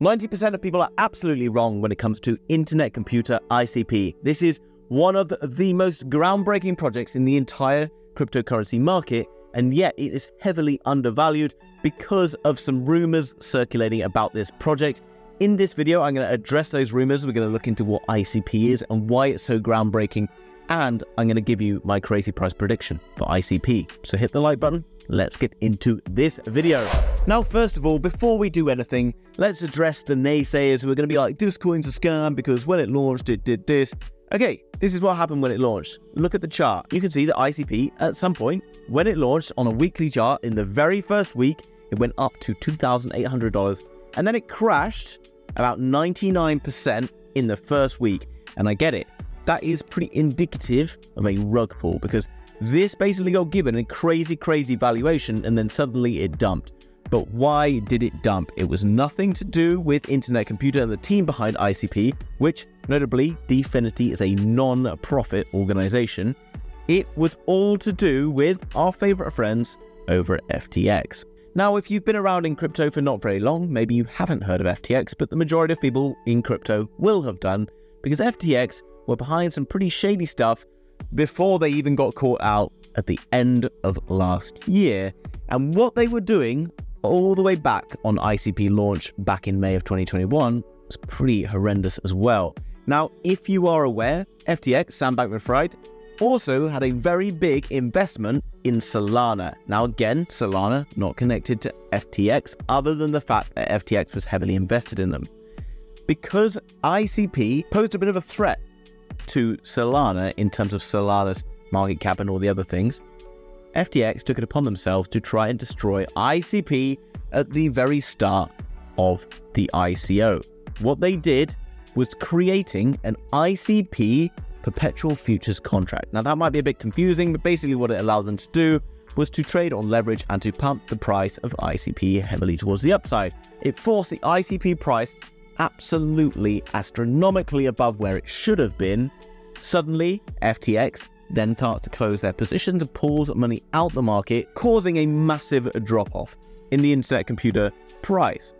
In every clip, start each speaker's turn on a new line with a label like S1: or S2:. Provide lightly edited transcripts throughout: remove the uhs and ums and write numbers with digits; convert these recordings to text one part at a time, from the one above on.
S1: 90% of people are absolutely wrong when it comes to internet computer ICP. This is one of the most groundbreaking projects in the entire cryptocurrency market, and yet it is heavily undervalued because of some rumors circulating about this project. In this video, I'm going to address those rumors. We're going to look into what ICP is and why it's so groundbreaking, and I'm going to give you my crazy price prediction for ICP. So hit the like button. Let's get into this video. Now, first of all, before we do anything, let's address the naysayers who are going to be like, this coin's a scam because when it launched, it did this. Okay, this is what happened when it launched. Look at the chart. You can see that ICP, at some point, when it launched on a weekly chart, in the very first week, it went up to $2,800. And then it crashed about 99% in the first week. And I get it. That is pretty indicative of a rug pull, because this basically got given a crazy valuation and then suddenly it dumped. But why did it dump? It was nothing to do with Internet Computer and the team behind ICP, which, notably, Dfinity is a non-profit organization. It was all to do with our favorite friends over at FTX. Now, if you've been around in crypto for not very long, maybe you haven't heard of FTX, but the majority of people in crypto will have done, because FTX were behind some pretty shady stuff before they even got caught out at the end of last year. And what they were doing all the way back on ICP launch back in May of 2021 was pretty horrendous as well. Now, if you are aware, FTX, Sam Bankman-Fried, also had a very big investment in Solana. Now again, Solana not connected to FTX other than the fact that FTX was heavily invested in them. Because ICP posed a bit of a threat to Solana in terms of Solana's market cap and all the other things, FTX took it upon themselves to try and destroy ICP at the very start of the ICO. What they did was creating an ICP perpetual futures contract. Now that might be a bit confusing, but basically what it allowed them to do was to trade on leverage and to pump the price of ICP heavily towards the upside. It forced the ICP price absolutely astronomically above where it should have been. Suddenly, FTX then starts to close their positions and pulls money out the market, causing a massive drop-off in the internet computer price.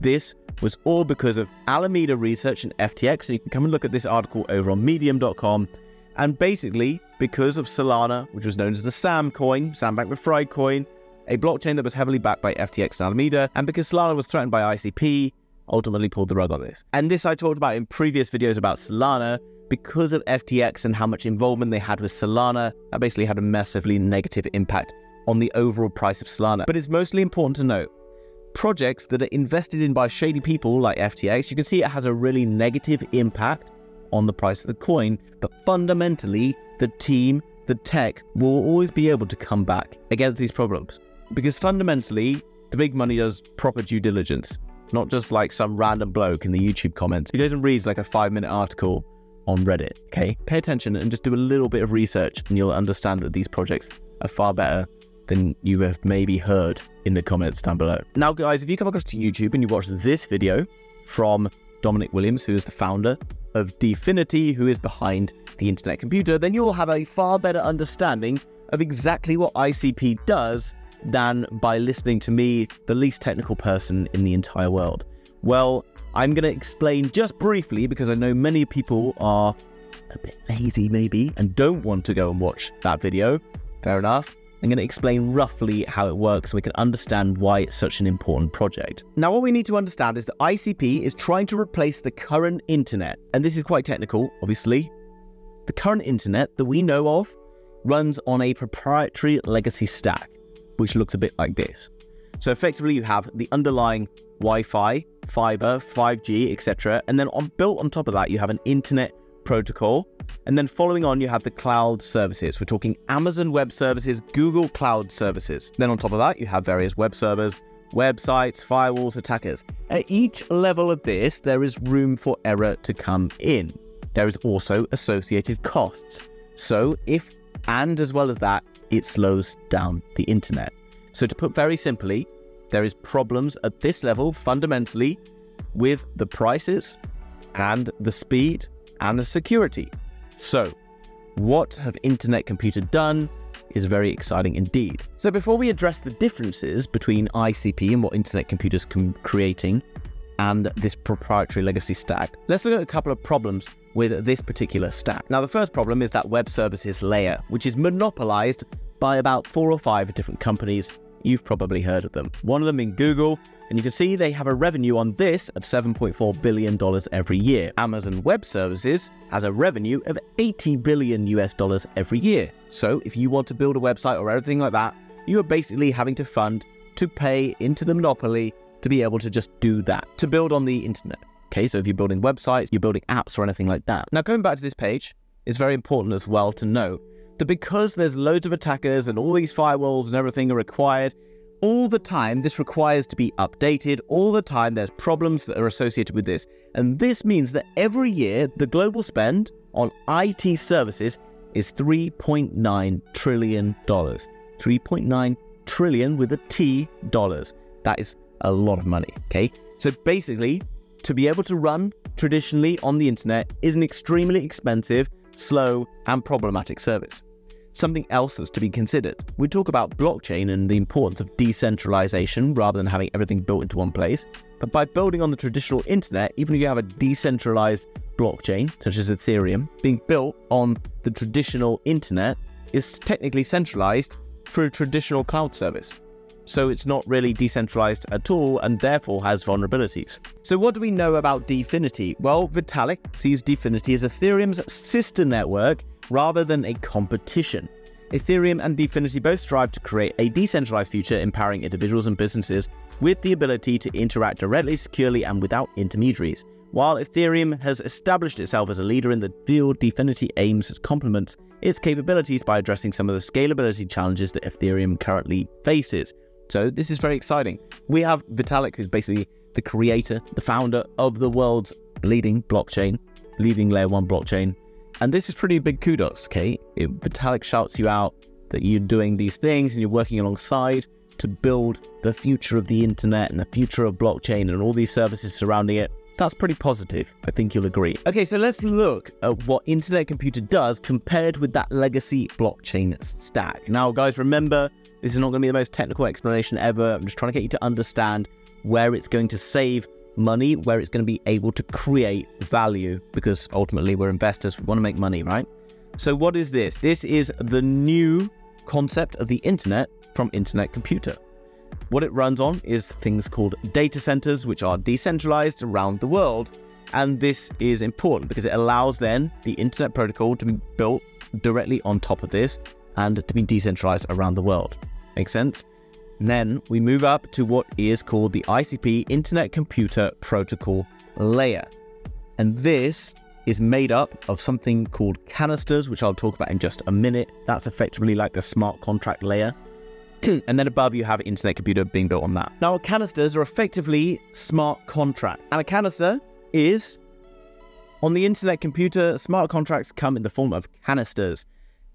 S1: This was all because of Alameda Research and FTX, so you can come and look at this article over on medium.com, and basically because of Solana, which was known as the Sam coin, Sam Bankman-Fried coin, a blockchain that was heavily backed by FTX and Alameda, and because Solana was threatened by ICP, ultimately pulled the rug on this. And this I talked about in previous videos about Solana. Because of FTX and how much involvement they had with Solana, that basically had a massively negative impact on the overall price of Solana. But it's mostly important to note, projects that are invested in by shady people like FTX, you can see it has a really negative impact on the price of the coin, but fundamentally, the team, the tech, will always be able to come back against these problems. Because fundamentally, the big money does proper due diligence, not just like some random bloke in the YouTube comments who goes and reads like a 5-minute article on Reddit, okay? Pay attention and just do a little bit of research and you'll understand that these projects are far better than you have maybe heard in the comments down below. Now guys, if you come across to YouTube and you watch this video from Dominic Williams, who is the founder of Dfinity, who is behind the Internet Computer, then you will have a far better understanding of exactly what ICP does than by listening to me, the least technical person in the entire world. Well, I'm going to explain just briefly, because I know many people are a bit lazy maybe and don't want to go and watch that video. Fair enough. I'm going to explain roughly how it works so we can understand why it's such an important project. Now, what we need to understand is that ICP is trying to replace the current internet. And this is quite technical, obviously. The current internet that we know of runs on a proprietary legacy stack, which looks a bit like this. So effectively, you have the underlying Wi-Fi, fiber, 5G, etc. And then built on top of that, you have an internet protocol. And then following on, you have the cloud services. We're talking Amazon Web Services, Google Cloud Services. Then on top of that, you have various web servers, websites, firewalls, attackers. At each level of this, there is room for error to come in. There is also associated costs. So as well as that, it slows down the internet. So to put very simply, there is problems at this level fundamentally with the prices and the speed and the security. So what have Internet Computer done is very exciting indeed. So before we address the differences between ICP and what Internet Computer's creating, and this proprietary legacy stack. Let's look at a couple of problems with this particular stack. Now, the first problem is that web services layer, which is monopolized by about 4 or 5 different companies. You've probably heard of them. One of them in Google, and you can see they have a revenue on this of $7.4 billion every year. Amazon Web Services has a revenue of $80 billion every year. So if you want to build a website or anything like that, you are basically having to fund to pay into the monopoly to be able to just do that, to build on the internet. Okay, so if you're building websites, you're building apps or anything like that. Now, going back to this page, it's very important as well to know that because there's loads of attackers and all these firewalls and everything are required, all the time this requires to be updated, all the time there's problems that are associated with this. And this means that every year the global spend on IT services is $3.9 trillion. 3.9 trillion with a T dollars. That is a lot of money, okay? So basically, to be able to run traditionally on the internet is an extremely expensive, slow, and problematic service. Something else that's to be considered. We talk about blockchain and the importance of decentralization rather than having everything built into one place. But by building on the traditional internet, even if you have a decentralized blockchain, such as Ethereum, being built on the traditional internet is technically centralized through a traditional cloud service. So it's not really decentralized at all and therefore has vulnerabilities. So what do we know about Dfinity? Well, Vitalik sees Dfinity as Ethereum's sister network rather than a competition. Ethereum and Dfinity both strive to create a decentralized future, empowering individuals and businesses with the ability to interact directly, securely, and without intermediaries. While Ethereum has established itself as a leader in the field, Dfinity aims to complement its capabilities by addressing some of the scalability challenges that Ethereum currently faces. So this is very exciting. We have Vitalik, who's basically the creator, the founder of the world's leading blockchain, leading layer 1 blockchain. And this is pretty big kudos, okay? If Vitalik shouts you out that you're doing these things and you're working alongside to build the future of the internet and the future of blockchain and all these services surrounding it, that's pretty positive. I think you'll agree. Okay, so let's look at what Internet Computer does compared with that legacy blockchain stack. Now, guys, remember, this is not going to be the most technical explanation ever. I'm just trying to get you to understand where it's going to save money, where it's going to be able to create value, because ultimately we're investors, we want to make money, right? So what is this? This is the new concept of the internet from Internet Computer. What it runs on is things called data centers, which are decentralized around the world. And this is important because it allows then the internet protocol to be built directly on top of this and to be decentralized around the world. Make sense? And then we move up to what is called the ICP Internet Computer Protocol layer. And this is made up of something called canisters, which I'll talk about in just a minute. That's effectively like the smart contract layer. And then above you have Internet Computer being built on that. Now, canisters are effectively smart contract. And a canister is, on the Internet Computer, smart contracts come in the form of canisters.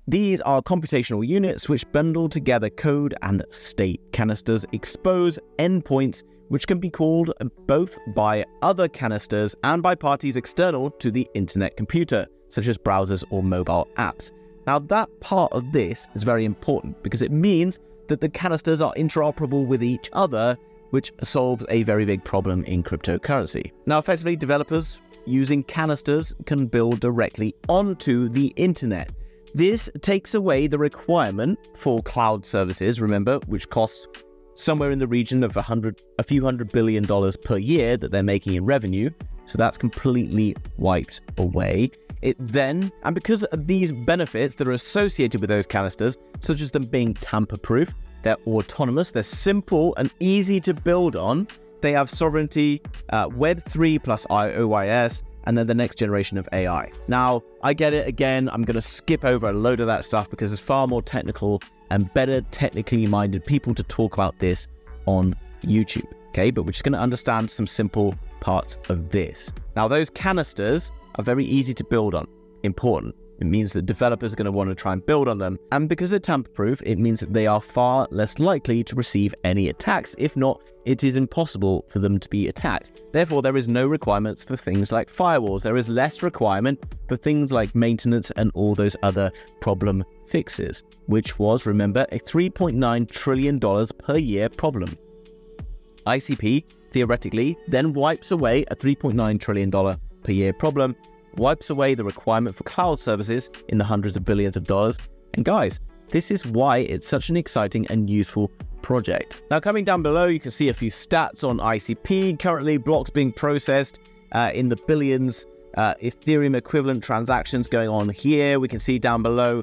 S1: These are computational units which bundle together code and state. Canisters expose endpoints which can be called both by other canisters and by parties external to the Internet Computer, such as browsers or mobile apps. Now, that part of this is very important because it means that the canisters are interoperable with each other, which solves a very big problem in cryptocurrency. Now, effectively, developers using canisters can build directly onto the internet. This takes away the requirement for cloud services, remember, which costs somewhere in the region of a few $100 billion per year that they're making in revenue. So that's completely wiped away. And because of these benefits that are associated with those canisters, such as them being tamper-proof, they're autonomous, they're simple and easy to build on, they have sovereignty, Web3 plus IOIS, and then the next generation of AI. Now, I get it, again, I'm going to skip over a load of that stuff because there's far more technical and better technically minded people to talk about this on YouTube, okay? But we're just going to understand some simple parts of this. Now, those canisters are very easy to build on. Important. It means that developers are going to want to try and build on them. And because they're tamper-proof, it means that they are far less likely to receive any attacks. If not, it is impossible for them to be attacked. Therefore, there is no requirements for things like firewalls. There is less requirement for things like maintenance and all those other problem fixes, which was, remember, a $3.9 trillion per year problem. ICP theoretically, then wipes away a $3.9 trillion per year problem, wipes away the requirement for cloud services in the hundreds of billions of dollars. And guys, this is why it's such an exciting and useful project. Now, coming down below, you can see a few stats on ICP. Currently, blocks being processed in the billions, Ethereum equivalent transactions going on here. We can see down below,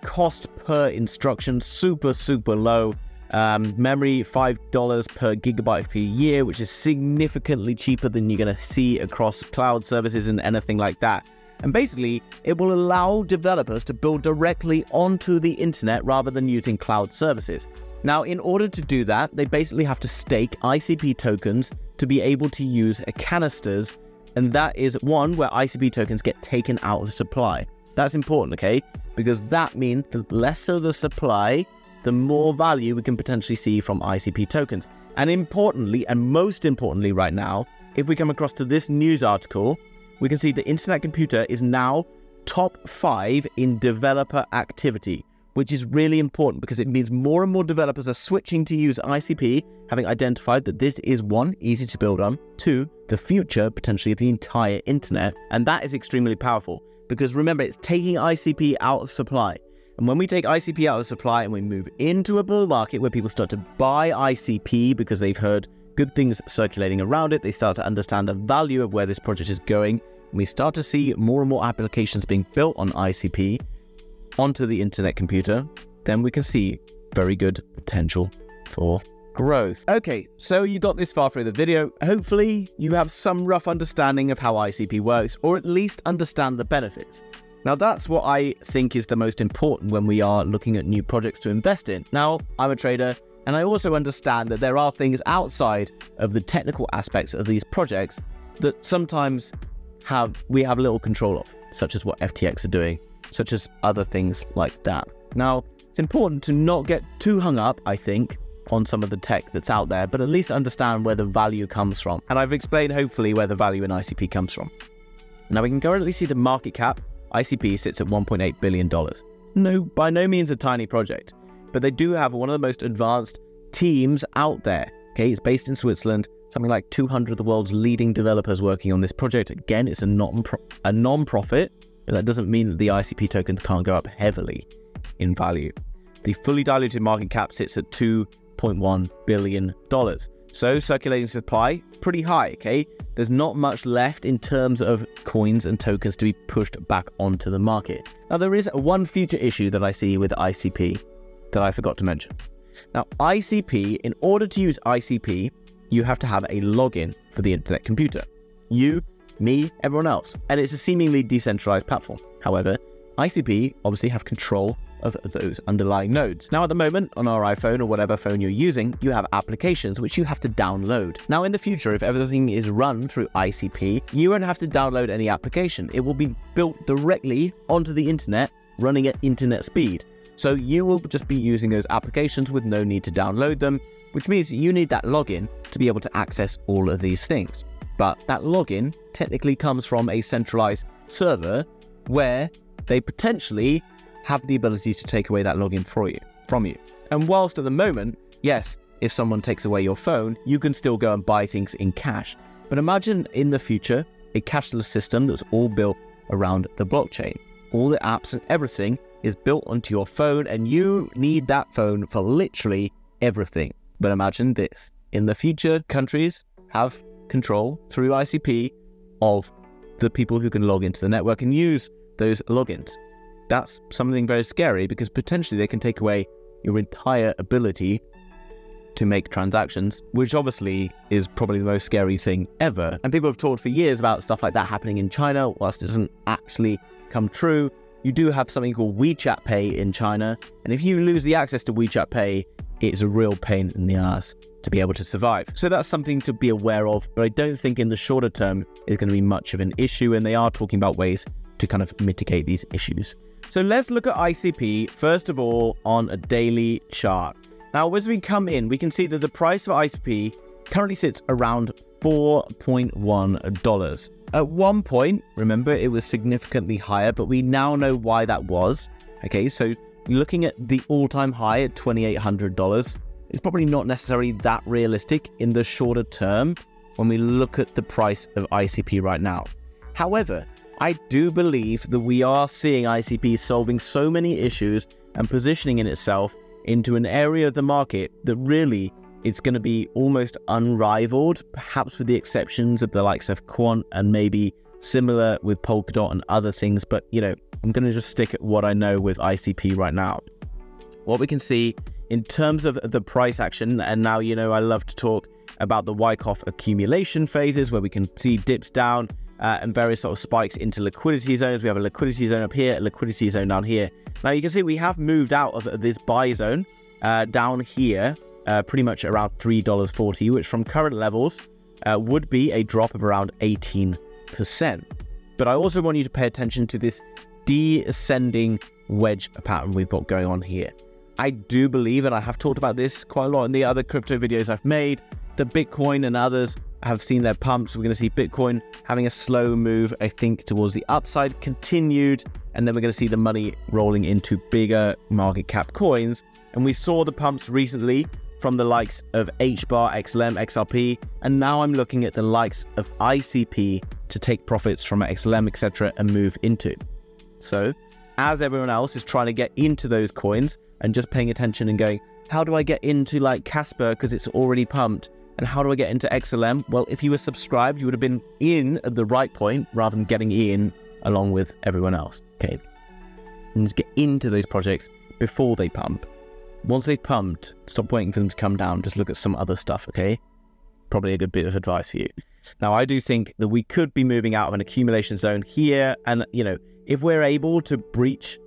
S1: cost per instruction, super low. Memory, $5 per gigabyte per year, which is significantly cheaper than you're going to see across cloud services and anything like that. And basically, it will allow developers to build directly onto the internet rather than using cloud services. Now, in order to do that, they basically have to stake ICP tokens to be able to use canisters, and that is one where ICP tokens get taken out of supply. That's important, okay? Because that means the lesser the supply, the more value we can potentially see from ICP tokens. And importantly, and most importantly right now, if we come across to this news article, we can see the Internet Computer is now top 5 in developer activity, which is really important because it means more and more developers are switching to use ICP, having identified that this is 1, easy to build on, 2, the future potentially of the entire internet. And that is extremely powerful because remember, it's taking ICP out of supply. And when we take ICP out of supply and we move into a bull market where people start to buy ICP because they've heard good things circulating around it, they start to understand the value of where this project is going, and we start to see more and more applications being built on ICP onto the Internet Computer, then we can see very good potential for growth. Okay, so you got this far through the video. Hopefully you have some rough understanding of how ICP works, or at least understand the benefits. Now, that's what I think is the most important when we are looking at new projects to invest in. Now, I'm a trader, and I also understand that there are things outside of the technical aspects of these projects that sometimes we have little control of, such as what FTX are doing, such as other things like that. Now, it's important to not get too hung up, I think, on some of the tech that's out there, but at least understand where the value comes from. And I've explained, hopefully, where the value in ICP comes from. Now, we can currently see the market cap. ICP sits at $1.8 billion. No, by no means a tiny project, but they do have one of the most advanced teams out there. Okay, it's based in Switzerland, something like 200 of the world's leading developers working on this project. Again, it's a non-profit, but that doesn't mean that the ICP tokens can't go up heavily in value. The fully diluted market cap sits at $2.1 billion. So circulating supply, pretty high, okay? There's not much left in terms of coins and tokens to be pushed back onto the market. Now, there is one future issue that I see with ICP that I forgot to mention. Now, ICP, in order to use ICP, you have to have a login for the Internet Computer. You, me, everyone else. And it's a seemingly decentralized platform. However, ICP obviously have control of those underlying nodes. Now, at the moment, on our iPhone or whatever phone you're using, you have applications which you have to download. Now, in the future, if everything is run through ICP, you won't have to download any application. It will be built directly onto the internet, running at internet speed. So you will just be using those applications with no need to download them, which means you need that login to be able to access all of these things. But that login technically comes from a centralized server where they potentially have the ability to take away that login from you. And whilst at the moment, yes, if someone takes away your phone, you can still go and buy things in cash. But imagine in the future, a cashless system that's all built around the blockchain. All the apps and everything is built onto your phone, and you need that phone for literally everything. But imagine this. In the future, countries have control through ICP of the people who can log into the network and use those logins. That's something very scary because potentially they can take away your entire ability to make transactions, which obviously is probably the most scary thing ever. And people have talked for years about stuff like that happening in China. Whilst it doesn't actually come true, you do have something called WeChat Pay in China. And if you lose the access to WeChat Pay, it's a real pain in the ass to be able to survive. So that's something to be aware of, but I don't think in the shorter term is going to be much of an issue, and they are talking about ways to kind of mitigate these issues. So let's look at ICP, first of all, on a daily chart. Now, as we come in, we can see that the price of ICP currently sits around $4.1. At one point, remember, it was significantly higher, but we now know why that was. Okay, so looking at the all-time high at $2,800, is probably not necessarily that realistic in the shorter term when we look at the price of ICP right now. However, I do believe that we are seeing ICP solving so many issues and positioning in itself into an area of the market that really it's going to be almost unrivaled, perhaps with the exceptions of the likes of Quant and maybe similar with Polkadot and other things. But, you know, I'm going to just stick at what I know with ICP right now. What we can see in terms of the price action, and now, you know, I love to talk about the Wyckoff accumulation phases where we can see dips down and various sort of spikes into liquidity zones. We have a liquidity zone up here, a liquidity zone down here. Now you can see we have moved out of this buy zone down here, pretty much around $3.40, which from current levels would be a drop of around 18%. But I also want you to pay attention to this descending wedge pattern we've got going on here. I do believe, and I have talked about this quite a lot in the other crypto videos I've made, that Bitcoin and others have seen their pumps. We're going to see Bitcoin having a slow move, I think, towards the upside, continued, and then we're going to see the money rolling into bigger market cap coins. And we saw the pumps recently from the likes of hbar, XLM, XRP, and now I'm looking at the likes of ICP to take profits from XLM, etc., and move into. So, as everyone else is trying to get into those coins and just paying attention and going, how do I get into like Casper because it's already pumped? And how do I get into XLM? Well, if you were subscribed, you would have been in at the right point rather than getting in along with everyone else. Okay, you need to get into those projects before they pump. Once they've pumped, stop waiting for them to come down. Just look at some other stuff, okay? Probably a good bit of advice for you. Now, I do think that we could be moving out of an accumulation zone here. And, you know, if we're able to breach,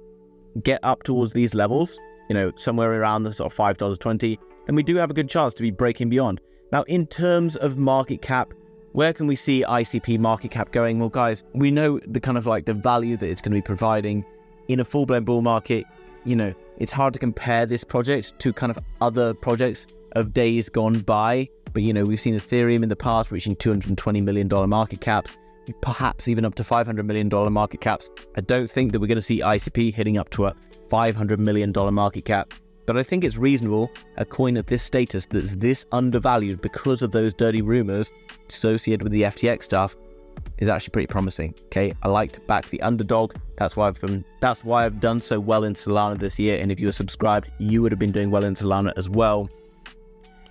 S1: get up towards these levels, you know, somewhere around the sort of $5.20, then we do have a good chance to be breaking beyond. Now, in terms of market cap, where can we see ICP market cap going? Well, guys, we know the kind of like the value that it's going to be providing in a full-blown bull market. You know, it's hard to compare this project to kind of other projects of days gone by. But, you know, we've seen Ethereum in the past reaching $220 million market caps, perhaps even up to $500 million market caps. I don't think that we're going to see ICP hitting up to a $500 million market cap. But I think it's reasonable, a coin of this status that's this undervalued because of those dirty rumors associated with the FTX stuff is actually pretty promising. Okay, I like to back the underdog. That's why I've done so well in Solana this year. And if you were subscribed, you would have been doing well in Solana as well.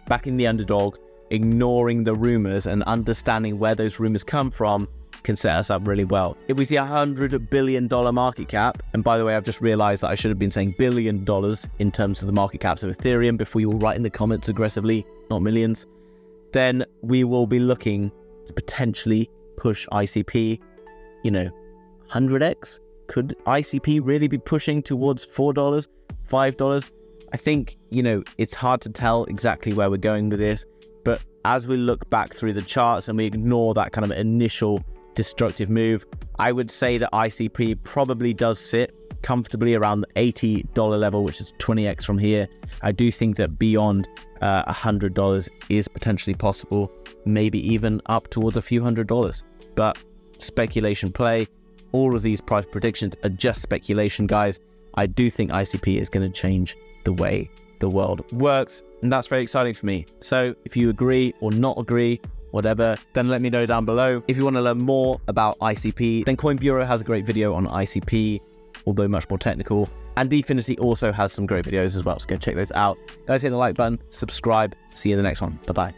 S1: Backing the underdog, ignoring the rumors and understanding where those rumors come from can set us up really well. If we see $100 billion market cap, and by the way, I've just realized that I should have been saying $1 billion in terms of the market caps of Ethereum before you all write in the comments aggressively, not millions, then we will be looking to potentially push ICP, you know, 100x. Could ICP really be pushing towards $4, $5? I think, you know, it's hard to tell exactly where we're going with this, but as we look back through the charts and we ignore that kind of initial destructive move, I would say that ICP probably does sit comfortably around the $80 level, which is 20x from here. I do think that beyond $100 is potentially possible, maybe even up towards a few $100s. But speculation play, all of these price predictions are just speculation, guys. I do think ICP is going to change the way the world works, and that's very exciting for me. So if you agree or not agree, whatever, then let me know down below. If you want to learn more about ICP, then Coin Bureau has a great video on ICP, although much more technical, and Definity also has some great videos as well, so go check those out. Guys, hit the like button, subscribe, see you in the next one. Bye bye.